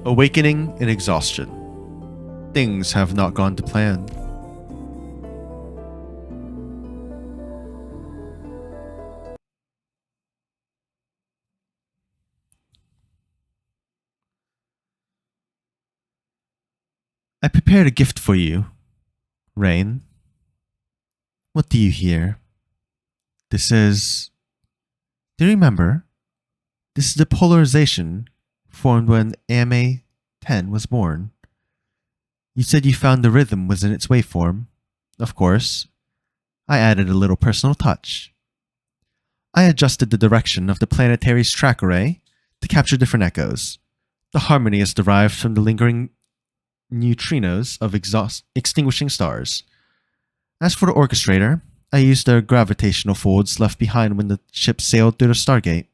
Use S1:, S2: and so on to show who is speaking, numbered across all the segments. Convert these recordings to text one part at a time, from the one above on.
S1: Awakening in exhaustion. Things have not gone to plan. I prepared a gift for you, Rain. What do you hear? This is... Do you remember? This is the polarization formed when AMA-10 was born. You said you found the rhythm was in its waveform. Of course. I added a little personal touch. I adjusted the direction of the planetary's track array to capture different echoes. The harmony is derived from the lingering neutrinos of extinguishing stars. As for the orchestrator, I used the gravitational folds left behind when the ship sailed through the Stargate.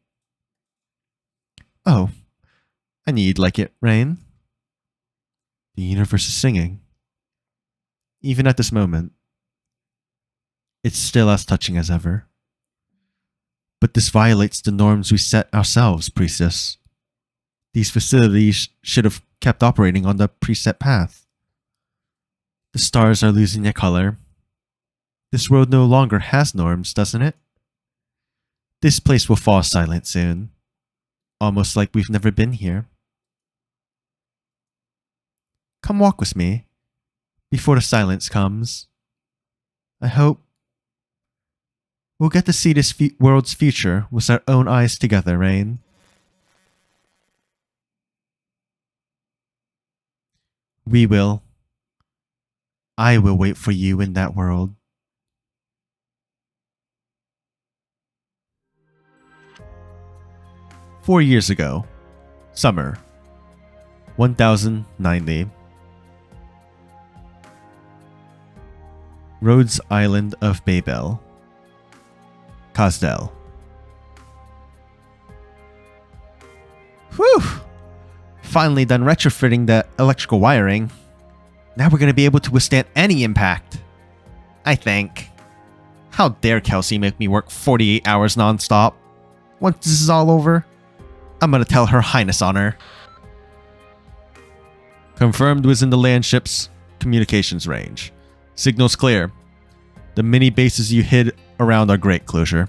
S1: Oh, I knew you'd like it, Rain. The universe is singing. Even at this moment, it's still as touching as ever. But this violates the norms we set ourselves, Priestess. These facilities should have kept operating on the preset path. The stars are losing their color. This world no longer has norms, doesn't it? This place will fall silent soon. Almost like we've never been here. Come walk with me, before the silence comes. I hope we'll get to see this world's future with our own eyes together, Rain. We will. I will wait for you in that world. "4 years ago, summer, 1090. Rhodes Island of Babel, Kazdel. Whew! Finally done retrofitting the electrical wiring. Now we're going to be able to withstand any impact. I think. How dare Kelsey make me work 48 hours non-stop? Once this is all over, I'm going to tell Her Highness on her. Confirmed within the land ship's communications range. Signals clear. The mini bases you hid around are great, Closure.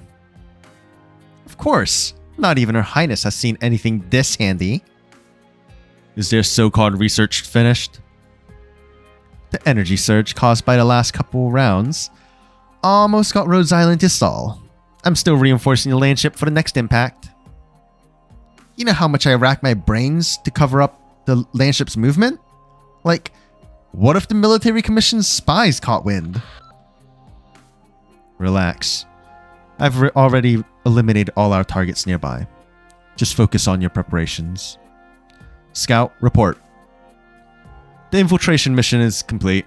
S1: Of course. Not even Her Highness has seen anything this handy. Is their so-called research finished? The energy surge caused by the last couple rounds almost got Rhodes Island to stall. I'm still reinforcing the land ship for the next impact. You know how much I rack my brains to cover up the land ship's movement? Like, what if the military commission's spies caught wind? Relax. I've already eliminated all our targets nearby. Just focus on your preparations. Scout, report. The infiltration mission is complete.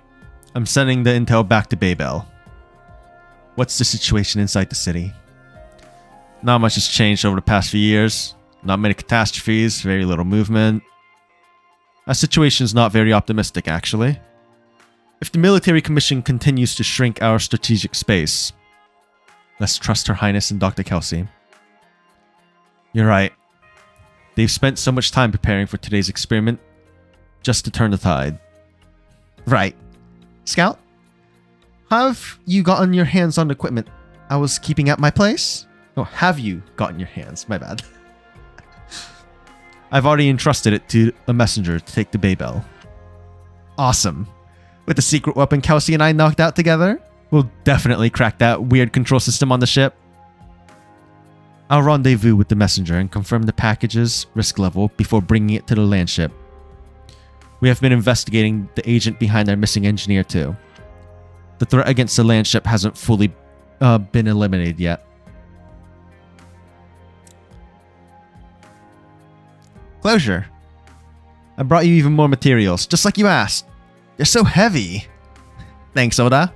S1: I'm sending the intel back to Babel. What's the situation inside the city? Not much has changed over the past few years. Not many catastrophes, very little movement. Our situation's not very optimistic, actually. If the military commission continues to shrink our strategic space, let's trust Her Highness and Dr. Kelsey. You're right. They've spent so much time preparing for today's experiment just to turn the tide. Right. Scout? Have you gotten your hands on the equipment I was keeping at my place? Oh, have you gotten your hands? My bad. I've already entrusted it to a messenger to take to Babel. Awesome. With the secret weapon Kelsey and I knocked out together, we'll definitely crack that weird control system on the ship. I'll rendezvous with the messenger and confirm the package's risk level before bringing it to the land ship. We have been investigating the agent behind our missing engineer too. The threat against the land ship hasn't fully been eliminated yet. Closure. I brought you even more materials, just like you asked. They're so heavy. Thanks, Oda.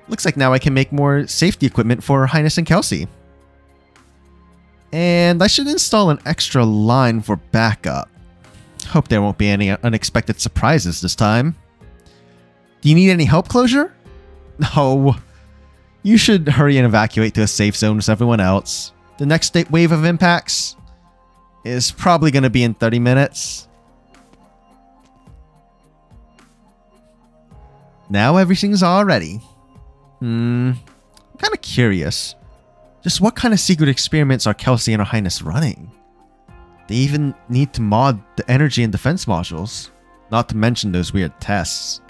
S1: Looks like now I can make more safety equipment for Her Highness and Kelsey. And I should install an extra line for backup. Hope there won't be any unexpected surprises this time. Do you need any help, Closure? No. You should hurry and evacuate to a safe zone with everyone else. The next wave of impacts, is probably going to be in 30 minutes. Now everything's all ready. I'm kind of curious. Just what kind of secret experiments are Kal'tsit and Her Highness running? They even need to mod the energy and defense modules, not to mention those weird tests.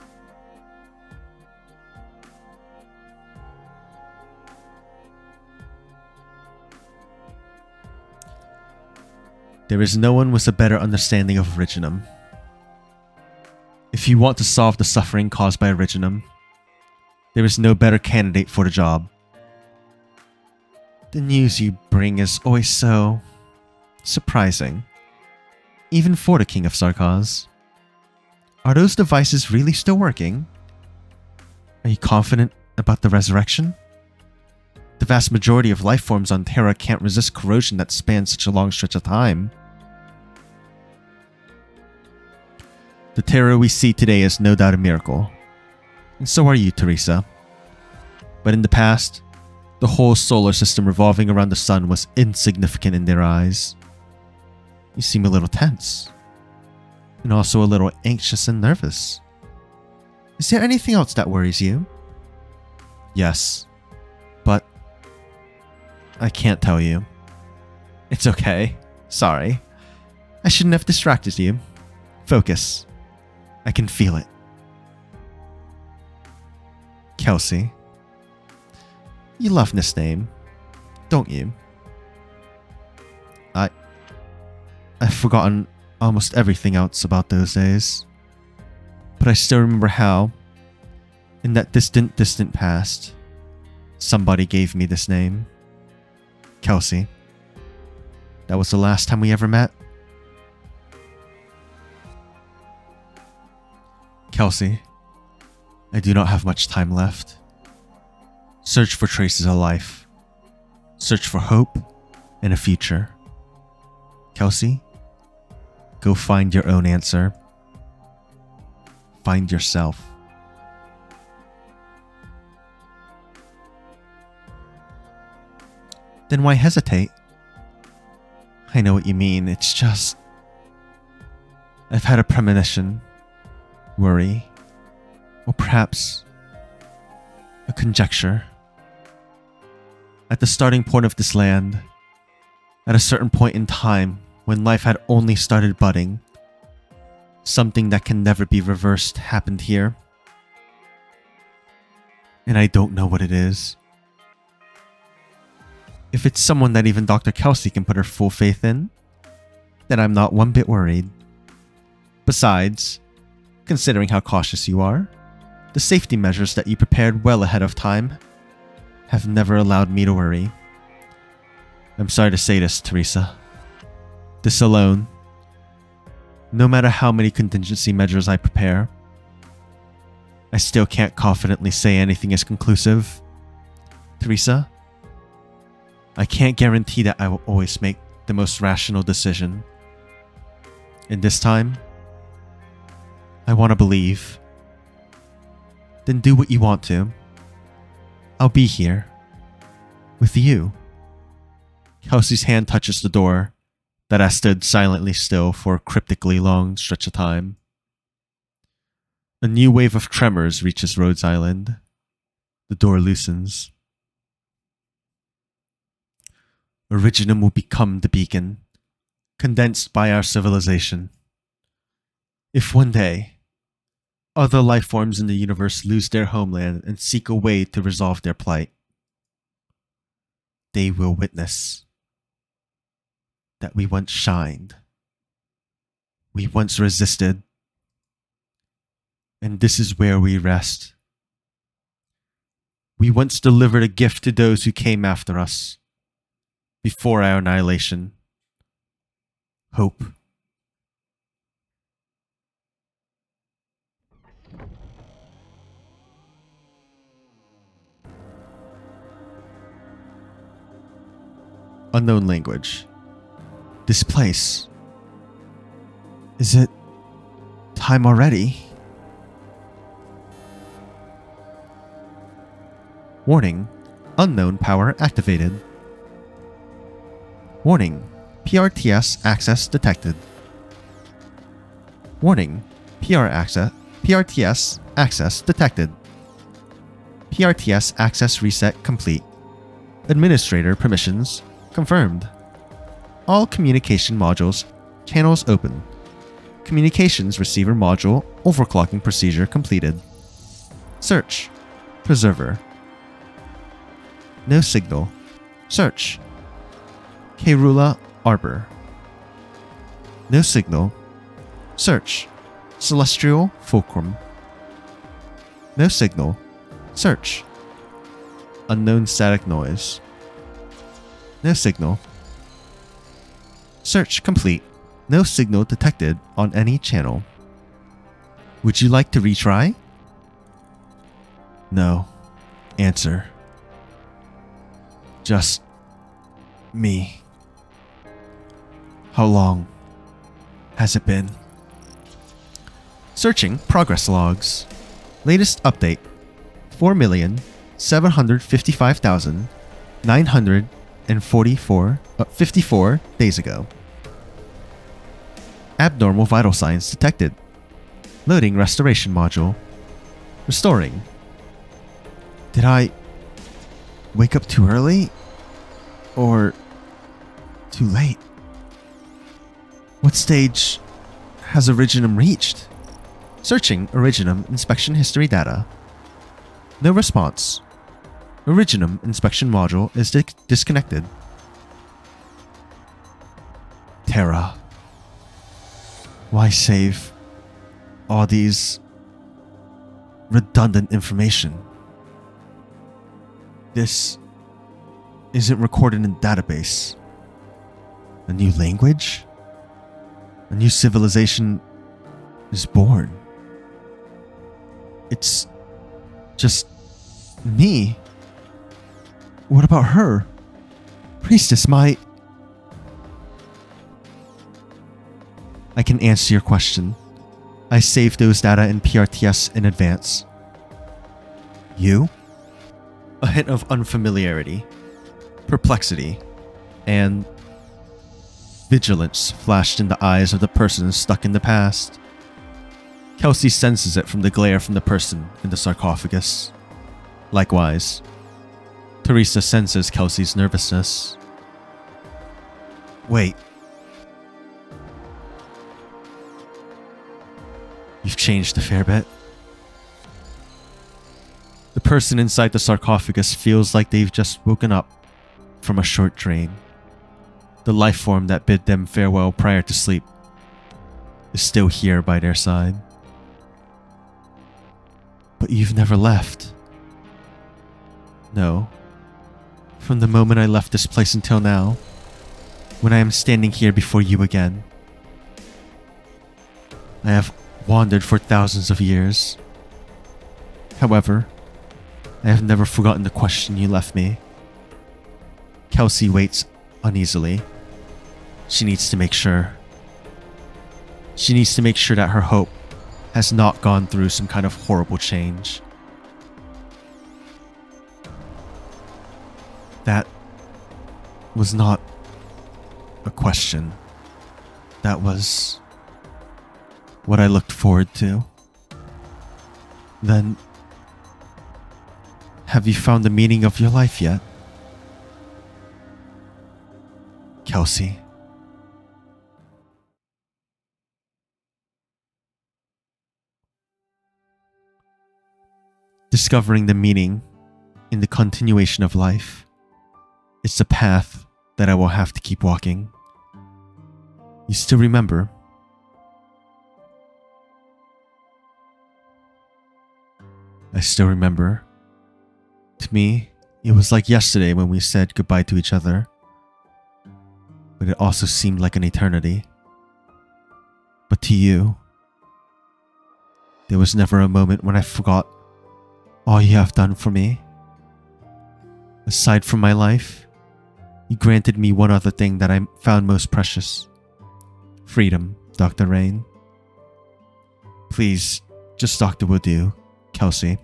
S1: There is no one with a better understanding of Originum. If you want to solve the suffering caused by Originum, there is no better candidate for the job. The news you bring is always so surprising, even for the King of Sarkaz. Are those devices really still working? Are you confident about the resurrection? The vast majority of life forms on Terra can't resist corrosion that spans such a long stretch of time. The Terra we see today is no doubt a miracle, and so are you, Teresa. But in the past, the whole solar system revolving around the sun was insignificant in their eyes. You seem a little tense, and also a little anxious and nervous. Is there anything else that worries you? Yes, but I can't tell you. It's okay. Sorry. I shouldn't have distracted you. Focus. I can feel it. Kal'tsit. You love this name, don't you? I've forgotten almost everything else about those days. But I still remember how, in that distant past, somebody gave me this name. Kal'tsit. That was the last time we ever met. Kal'tsit, I do not have much time left. Search for traces of life. Search for hope and a future. Kal'tsit, go find your own answer. Find yourself. Then why hesitate? I know what you mean, it's just... I've had a premonition, worry, or perhaps a conjecture. At the starting point of this land, at a certain point in time when life had only started budding, something that can never be reversed happened here. And I don't know what it is. If it's someone that even Dr. Kal'tsit can put her full faith in, then I'm not one bit worried. Besides, considering how cautious you are, the safety measures that you prepared well ahead of time have never allowed me to worry. I'm sorry to say this, Teresa. This alone, no matter how many contingency measures I prepare, I still can't confidently say anything is conclusive. Teresa, I can't guarantee that I will always make the most rational decision. And this time, I want to believe. Then do what you want to. I'll be here. With you. Kal'tsit's hand touches the door that has stood silently still for a cryptically long stretch of time. A new wave of tremors reaches Rhodes Island. The door loosens. Originum will become the beacon, condensed by our civilization. If one day, other life forms in the universe lose their homeland and seek a way to resolve their plight, they will witness that we once shined, we once resisted, and this is where we rest. We once delivered a gift to those who came after us, before our annihilation. Hope. Unknown language. This place. Is it time already? Warning. Unknown power activated. Warning. PRTS access detected. Warning. PRTS access detected. PRTS access reset complete. Administrator permissions confirmed. All communication modules channels open. Communications receiver module overclocking procedure completed. Search. Preserver. No signal. Search. Kerula Arbor. No signal. Search. Celestial Fulcrum. No signal. Search. Unknown static noise. No signal. Search complete. No signal detected on any channel. Would you like to retry? No. Answer. Just me. How long has it been? Searching progress logs. Latest update. 4,755,954 days ago. Abnormal vital signs detected. Loading restoration module. Restoring. Did I wake up too early? Or too late? What stage has Originum reached? Searching Originum inspection history data. No response. Originum inspection module is disconnected. Terra. Why save all these redundant information? This isn't recorded in database. A new language? A new civilization is born. It's just me. What about her? Priestess, I can answer your question. I saved those data in PRTS in advance. You? A hint of unfamiliarity, perplexity, and vigilance flashed in the eyes of the person stuck in the past. Kelsey senses it from the glare from the person in the sarcophagus. Likewise, Teresa senses Kelsey's nervousness. Wait. You've changed a fair bit. The person inside the sarcophagus feels like they've just woken up from a short dream. The life form that bid them farewell prior to sleep is still here by their side. But you've never left. No. From the moment I left this place until now, when I am standing here before you again. I have wandered for thousands of years. However, I have never forgotten the question you left me. Kelsey waits uneasily. She needs to make sure. She needs to make sure that her hope has not gone through some kind of horrible change. That was not a question. That was what I looked forward to. Then, have you found the meaning of your life yet? Kelsey. Discovering the meaning in the continuation of life is the path that I will have to keep walking. You still remember? I still remember. To me, it was like yesterday when we said goodbye to each other. But it also seemed like an eternity. But to you, there was never a moment when I forgot all you have done for me. Aside from my life, you granted me one other thing that I found most precious. Freedom, Dr. Rain. Please, just Dr. will do, Kelsey.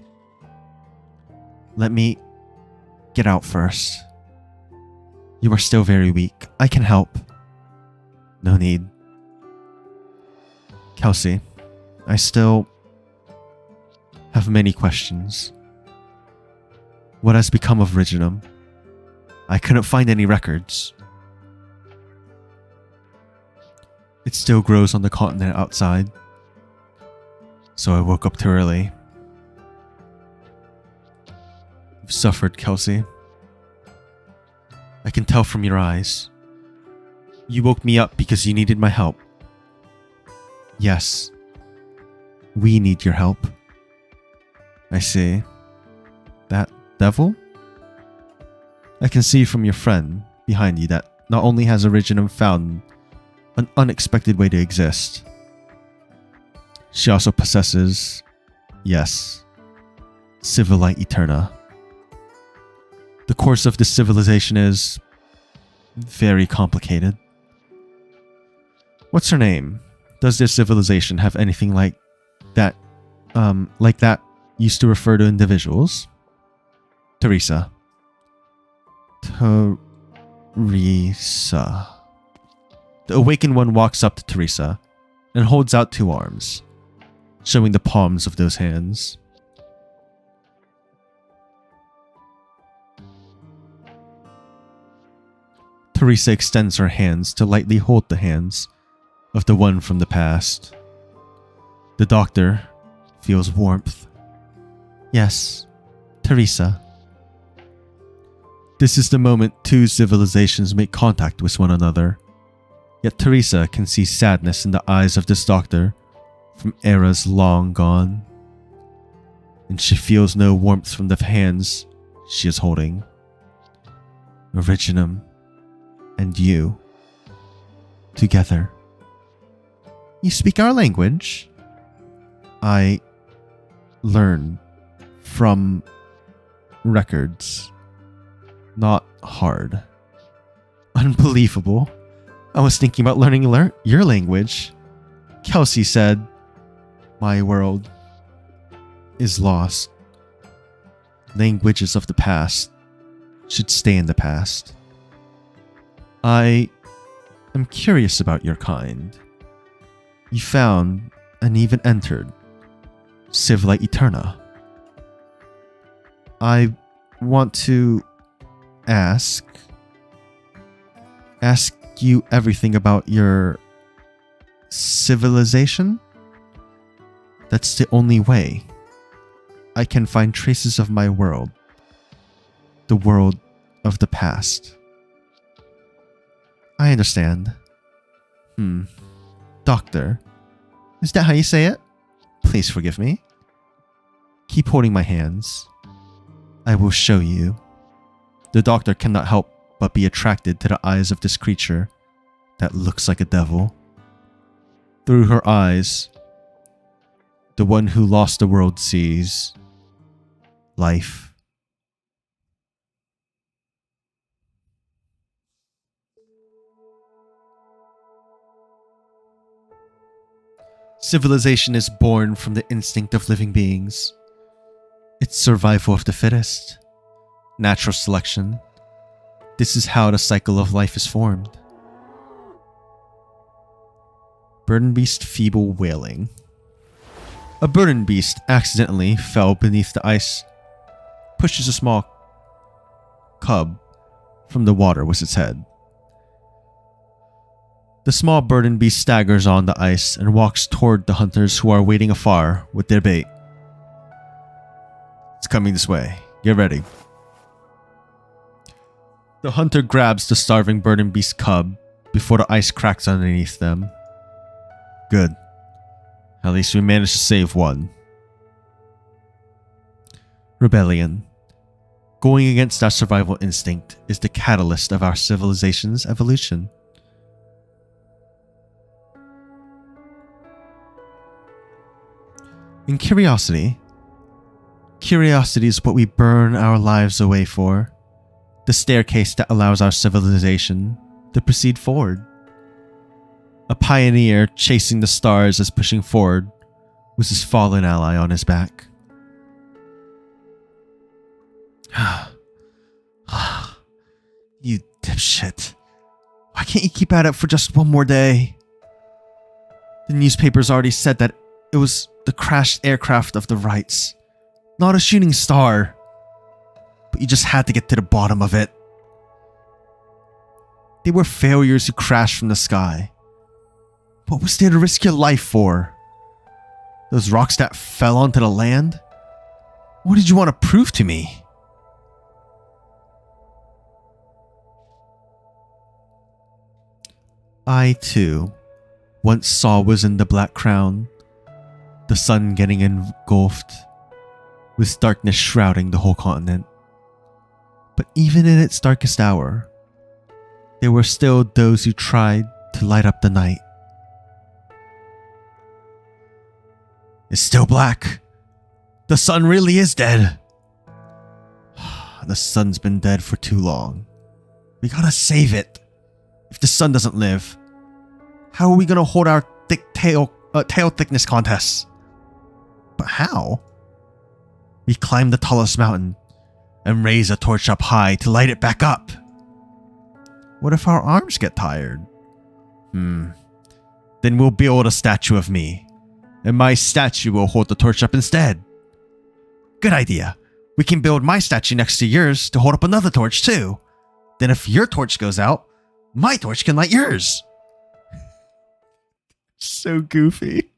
S1: Let me get out first. You are still very weak. I can help. No need. Kal'tsit, I still have many questions. What has become of Riginum? I couldn't find any records. It still grows on the continent outside, so I woke up too early. You've suffered, Kal'tsit. I can tell from your eyes. You woke me up because you needed my help. Yes, we need your help. I see. That devil? I can see from your friend behind you that not only has Originum found an unexpected way to exist, she also possesses, yes, Civilite Eterna. The course of this civilization is very complicated. What's her name? Does this civilization have anything like that used to refer to individuals? Teresa. Teresa. The awakened one walks up to Teresa and holds out two arms, showing the palms of those hands. Teresa extends her hands to lightly hold the hands of the one from the past. The doctor feels warmth. Yes, Teresa. This is the moment two civilizations make contact with one another. Yet Teresa can see sadness in the eyes of this doctor from eras long gone. And she feels no warmth from the hands she is holding. Originum and you together. You speak our language? I learn from records. Not hard. Unbelievable. I was thinking about learning your language. Kal'tsit said, my world is lost. Languages of the past should stay in the past. I am curious about your kind. You found and even entered Civilite Eterna. I want to ask you everything about your civilization. That's the only way I can find traces of my world, the world of the past. I understand. Doctor, is that how you say it? Please forgive me. Keep holding my hands. I will show you. The doctor cannot help but be attracted to the eyes of this creature that looks like a devil. Through her eyes, the one who lost the world sees life. Civilization is born from the instinct of living beings. It's survival of the fittest. Natural selection. This is how the cycle of life is formed. Burden beast feeble wailing. A burden beast accidentally fell beneath the ice, pushes a small cub from the water with its head. The small burden beast staggers on the ice and walks toward the hunters who are waiting afar with their bait. It's coming this way. Get ready. The hunter grabs the starving burden beast cub before the ice cracks underneath them. Good. At least we managed to save one. Rebellion. Going against our survival instinct is the catalyst of our civilization's evolution. In curiosity is what we burn our lives away for. The staircase that allows our civilization to proceed forward. A pioneer chasing the stars as pushing forward with his fallen ally on his back. You dipshit. Why can't you keep at it for just one more day? The newspapers already said that it was the crashed aircraft of the Wrights, not a shooting star. But you just had to get to the bottom of it. They were failures who crashed from the sky. What was there to risk your life for? Those rocks that fell onto the land? What did you want to prove to me? I, too, once saw was in the Black Crown, the sun getting engulfed, with darkness shrouding the whole continent. But even in its darkest hour, there were still those who tried to light up the night. It's still black. The sun really is dead. The sun's been dead for too long. We gotta save it. If the sun doesn't live, how are we gonna hold our tail thickness contests? But how? We climb the tallest mountain and raise a torch up high to light it back up. What if our arms get tired? Then we'll build a statue of me, and my statue will hold the torch up instead. Good idea. We can build my statue next to yours to hold up another torch too. Then if your torch goes out, my torch can light yours. So goofy.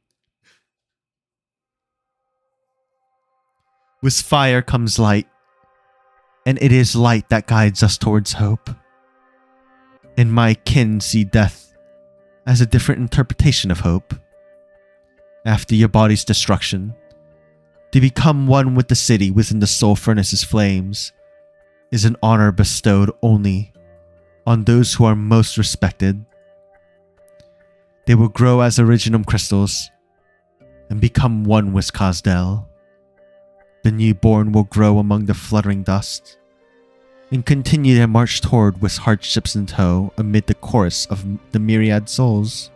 S1: With fire comes light, and it is light that guides us towards hope. And my kin see death as a different interpretation of hope. After your body's destruction, to become one with the city within the soul furnace's flames is an honor bestowed only on those who are most respected. They will grow as originum crystals and become one with Kazdel. The newborn will grow among the fluttering dust and continue their march toward with hardships in tow amid the chorus of the myriad souls.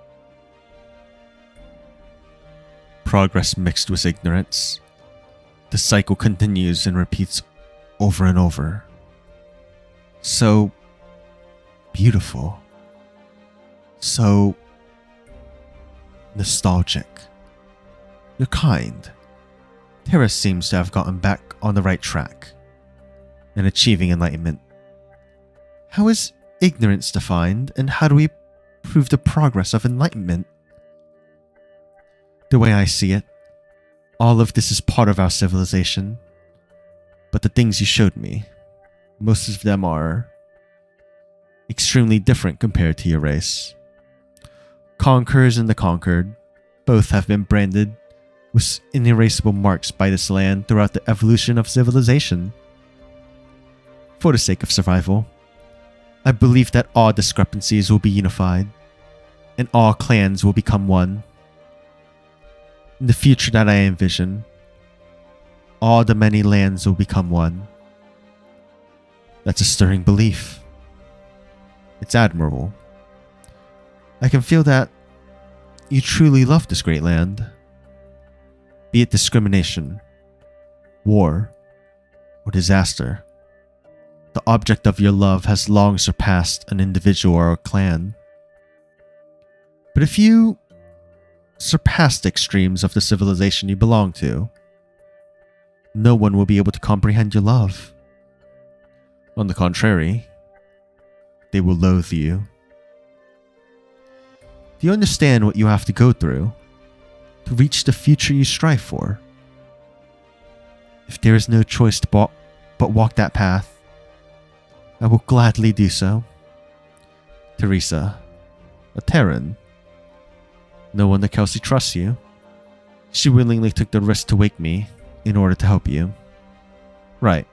S1: Progress mixed with ignorance. The cycle continues and repeats over and over. So beautiful. So nostalgic. You're kind. Terra seems to have gotten back on the right track and achieving enlightenment. How is ignorance defined, and how do we prove the progress of enlightenment? The way I see it, all of this is part of our civilization, but the things you showed me, most of them are extremely different compared to your race. Conquerors and the conquered, both have been branded with inerasable marks by this land throughout the evolution of civilization. For the sake of survival, I believe that all discrepancies will be unified, and all clans will become one. In the future that I envision, all the many lands will become one. That's a stirring belief. It's admirable. I can feel that you truly love this great land. Be it discrimination, war, or disaster, the object of your love has long surpassed an individual or a clan. But if you surpass the extremes of the civilization you belong to, no one will be able to comprehend your love. On the contrary, they will loathe you. Do you understand what you have to go through to reach the future you strive for? If there is no choice but walk that path, I will gladly do so. Teresa, a Terran. No wonder Kal'tsit trusts you. She willingly took the risk to wake me in order to help you. Right.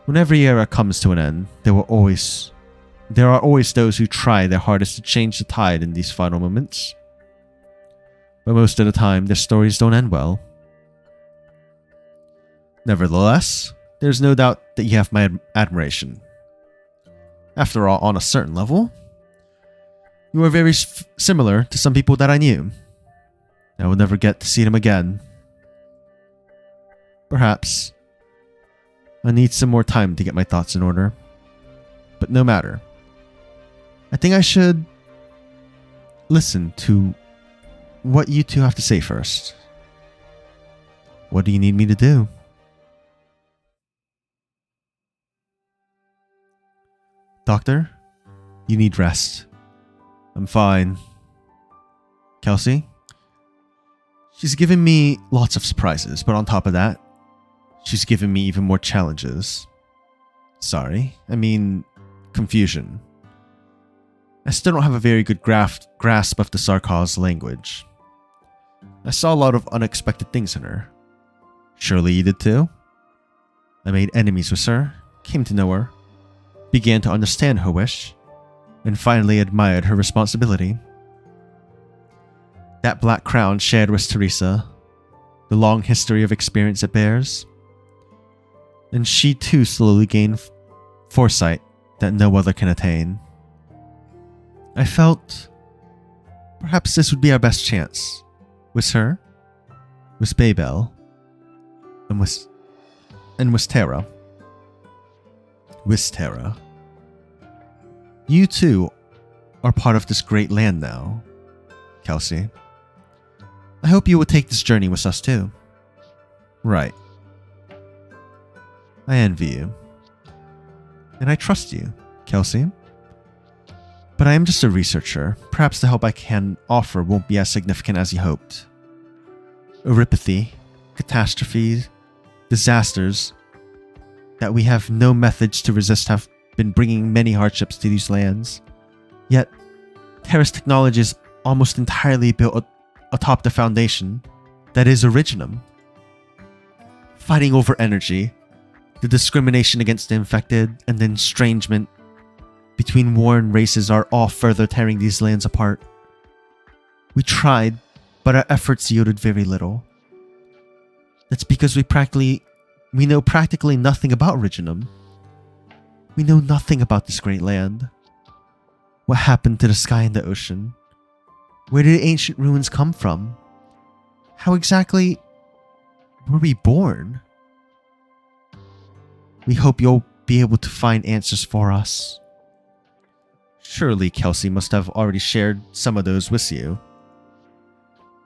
S1: When every era comes to an end, there are always those who try their hardest to change the tide in these final moments. But most of the time, their stories don't end well. Nevertheless, there's no doubt that you have my admiration. After all, on a certain level, you are very similar to some people that I knew. I will never get to see them again. Perhaps. I need some more time to get my thoughts in order. But no matter. I think I should listen to what you two have to say first. What do you need me to do? Doctor, you need rest. I'm fine. Kelsey? She's given me lots of surprises, but on top of that, she's given me even more challenges. Sorry, I mean confusion. I still don't have a very good grasp of the Sarkaz language. I saw a lot of unexpected things in her. Surely you did too? I made enemies with her, came to know her, began to understand her wish, and finally admired her responsibility. That black crown shared with Teresa, the long history of experience it bears, and she too slowly gained foresight that no other can attain. I felt perhaps this would be our best chance, with her, with Babel, and with Terra. With Terra. You too are part of this great land now, Kelsey. I hope you will take this journey with us too. Right. I envy you. And I trust you, Kelsey. But I am just a researcher. Perhaps the help I can offer won't be as significant as you hoped. Eripathy, catastrophes, disasters that we have no methods to resist have been bringing many hardships to these lands. Yet, Terra's technology is almost entirely built atop the foundation that is Originum. Fighting over energy, the discrimination against the infected, and the estrangement between warring races are all further tearing these lands apart. We tried, but our efforts yielded very little. That's because we know practically nothing about Originum. We know nothing about this great land. What happened to the sky and the ocean? Where did ancient ruins come from? How exactly were we born? We hope you'll be able to find answers for us. Surely Kelsey must have already shared some of those with you.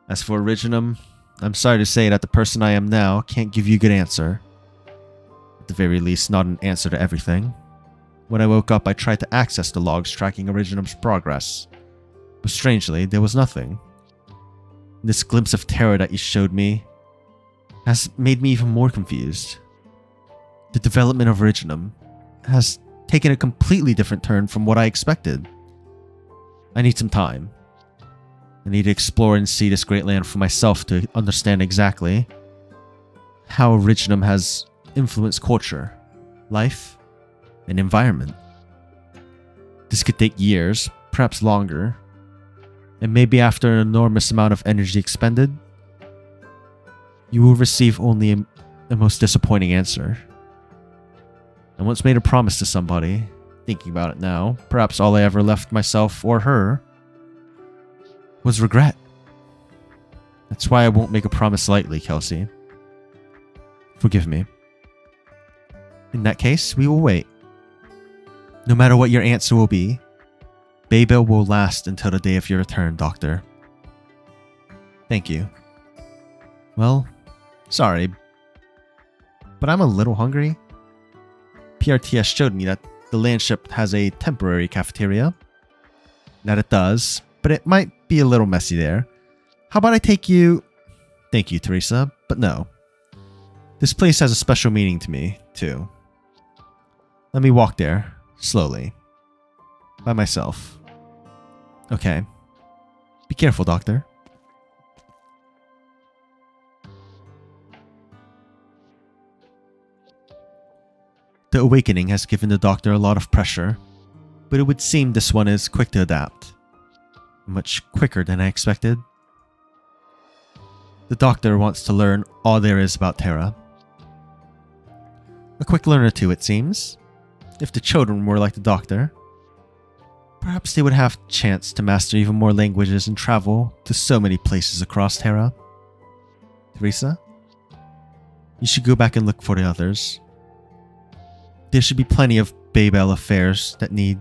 S1: As for Originum, I'm sorry to say that the person I am now can't give you a good answer. At the very least, not an answer to everything. When I woke up, I tried to access the logs tracking Originum's progress. But strangely, there was nothing. This glimpse of terror that you showed me has made me even more confused. The development of Originum has taken a completely different turn from what I expected. I need some time. I need to explore and see this great land for myself to understand exactly how Originum has influenced culture, life, and environment. This could take years, perhaps longer, and maybe after an enormous amount of energy expended, you will receive only a most disappointing answer. I once made a promise to somebody, thinking about it now, perhaps all I ever left myself or her was regret. That's why I won't make a promise lightly, Kelsey. Forgive me. In that case, we will wait. No matter what your answer will be, Babel will last until the day of your return, Doctor. Thank you. Well, sorry, but I'm a little hungry. PRTS showed me that the landship has a temporary cafeteria. That it does, but it might be a little messy there. How about I take you... Thank you, Teresa, but no. This place has a special meaning to me, too. Let me walk there, slowly. By myself. Okay. Be careful, Doctor. The awakening has given the Doctor a lot of pressure, but it would seem this one is quick to adapt. Much quicker than I expected. The Doctor wants to learn all there is about Terra. A quick learner too, it seems. If the children were like the Doctor, perhaps they would have a chance to master even more languages and travel to so many places across Terra. Teresa, you should go back and look for the others. There should be plenty of Babel affairs that need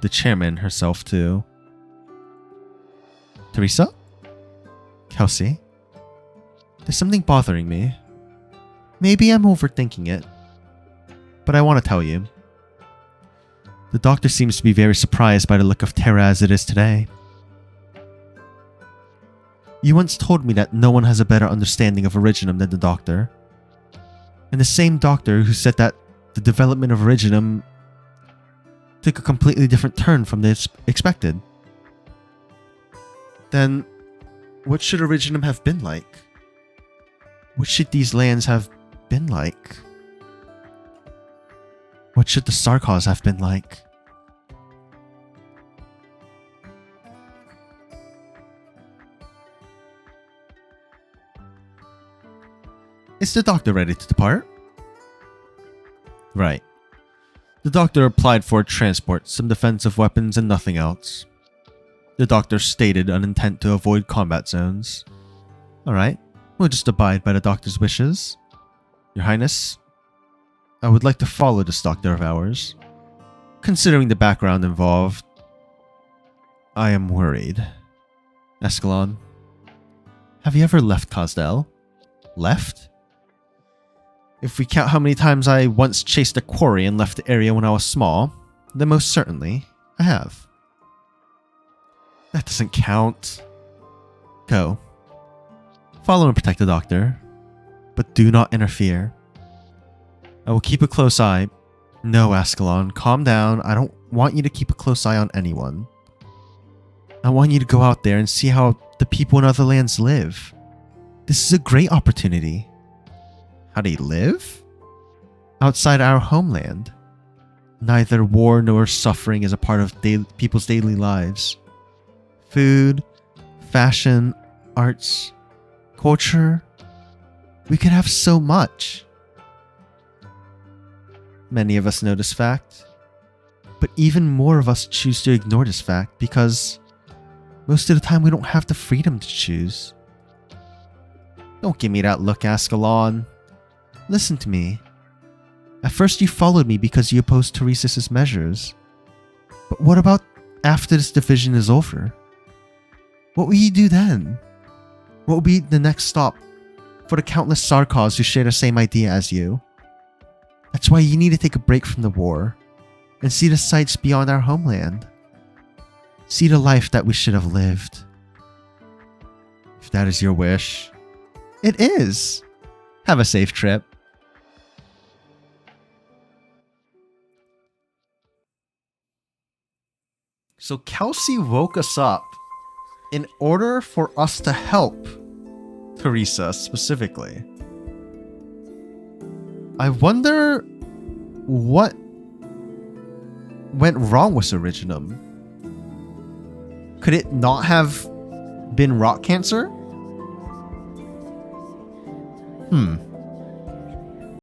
S1: the chairman herself too. Teresa? Kelsey? There's something bothering me. Maybe I'm overthinking it, but I want to tell you. The doctor seems to be very surprised by the look of Terra as it is today. You once told me that no one has a better understanding of Originum than the doctor. And the same doctor who said that the development of Originum took a completely different turn from the expected. Then, what should Originum have been like? What should these lands have been like? What should the Sarkos have been like? Is the doctor ready to depart? Right. The doctor applied for transport, some defensive weapons, and nothing else. The doctor stated an intent to avoid combat zones. Alright, we'll just abide by the doctor's wishes. Your Highness, I would like to follow this doctor of ours. Considering the background involved, I am worried. Escalon, have you ever left Khasdel? Left? If we count how many times I once chased a quarry and left the area when I was small, then most certainly I have. That doesn't count. Go. Follow and protect the doctor, but do not interfere. I will keep a close eye. No, Ascalon, calm down. I don't want you to keep a close eye on anyone. I want you to go out there and see how the people in other lands live. This is a great opportunity. How they live? Outside our homeland. Neither war nor suffering is a part of people's daily lives. Food, fashion, arts, culture. We could have so much. Many of us know this fact, but even more of us choose to ignore this fact because most of the time we don't have the freedom to choose. Don't give me that look, Ascalon. Listen to me. At first you followed me because you opposed Teresa's measures. But what about after this division is over? What will you do then? What will be the next stop for the countless Sarkos who share the same idea as you? That's why you need to take a break from the war and see the sights beyond our homeland. See the life that we should have lived. If that is your wish, it is. Have a safe trip. So Kelsey woke us up in order for us to help Teresa specifically. I wonder what went wrong with Originum. Could it not have been rock cancer?